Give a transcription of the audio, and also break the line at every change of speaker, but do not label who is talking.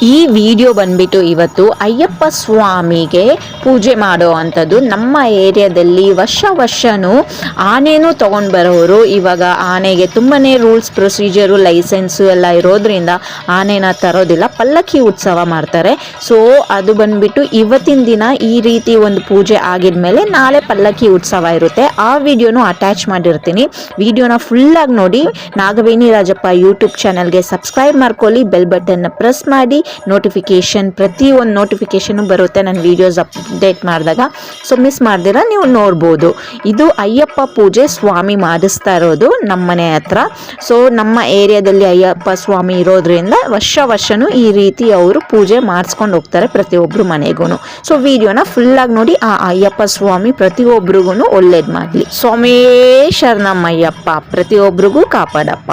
ಈ ವಿಡಿಯೋ ಬಂದ್ಬಿಟ್ಟು ಇವತ್ತು ಅಯ್ಯಪ್ಪ ಸ್ವಾಮಿಗೆ ಪೂಜೆ ಮಾಡೋ ಅಂಥದ್ದು. ನಮ್ಮ ಏರಿಯಾದಲ್ಲಿ ವರ್ಷನೂ ಆನೆನೂ ತೊಗೊಂಡು ಬರೋರು. ಇವಾಗ ಆನೆಗೆ ತುಂಬಾ ರೂಲ್ಸ್ ಪ್ರೊಸೀಜರು ಲೈಸೆನ್ಸು ಎಲ್ಲ ಇರೋದ್ರಿಂದ ಆನೆನ ತರೋದಿಲ್ಲ, ಪಲ್ಲಕ್ಕಿ ಉತ್ಸವ ಮಾಡ್ತಾರೆ. ಸೊ ಅದು ಬಂದ್ಬಿಟ್ಟು ಇವತ್ತಿನ ದಿನ ಈ ರೀತಿ ಒಂದು ಪೂಜೆ ಆಗಿದ್ಮೇಲೆ ನಾಳೆ ಪಲ್ಲಕ್ಕಿ ಉತ್ಸವ ಇರುತ್ತೆ. ಆ ವಿಡಿಯೋನು ಅಟ್ಯಾಚ್ ಮಾಡಿರ್ತೀನಿ, ವಿಡಿಯೋನ ಫುಲ್ಲಾಗಿ ನೋಡಿ. ನಾಗವೇಣಿ ರಾಜಪ್ಪ ಯೂಟ್ಯೂಬ್ ಚಾನಲ್ಗೆ ಸಬ್ಸ್ಕ್ರೈಬ್ ಮಾಡ್ಕೊಳ್ಳಿ, ಬೆಲ್ ಬಟನ್ನ ಪ್ರೆಸ್ ಮಾಡಿ. ನೋಟಿಫಿಕೇಶನ್ ಪ್ರತಿಯೊಂದು ನೋಟಿಫಿಕೇಶನ್ ಬರುತ್ತೆ ನನ್ನ ವಿಡಿಯೋಸ್ ಅಪ್ಡೇಟ್ ಮಾಡಿದಾಗ. ಸೊ ಮಿಸ್ ಮಾಡ್ದಿರ ನೀವು ನೋಡ್ಬೋದು. ಇದು ಅಯ್ಯಪ್ಪ ಪೂಜೆ ಸ್ವಾಮಿ ಮಾಡಿಸ್ತಾ ಇರೋದು ನಮ್ಮ ಮನೆ ಹತ್ರ. ಸೊ ನಮ್ಮ ಏರಿಯಾದಲ್ಲಿ ಅಯ್ಯಪ್ಪ ಸ್ವಾಮಿ ಇರೋದ್ರಿಂದ ವರ್ಷನೂ ಈ ರೀತಿ ಅವರು ಪೂಜೆ ಮಾಡಿಸ್ಕೊಂಡು ಹೋಗ್ತಾರೆ ಪ್ರತಿಯೊಬ್ಬರು ಮನೆಗೂ. ಸೊ ವಿಡಿಯೋನ ಫುಲ್ಲಾಗಿ ನೋಡಿ. ಆ ಅಯ್ಯಪ್ಪ ಸ್ವಾಮಿ ಪ್ರತಿಯೊಬ್ಬರಿಗೂ ಒಳ್ಳೇದು ಮಾಡಲಿ. ಸ್ವಾಮಿ ಶರಣಮ್ಮಯ್ಯಪ್ಪ, ಪ್ರತಿಯೊಬ್ಬರಿಗೂ ಕಾಪಾಡಪ್ಪ.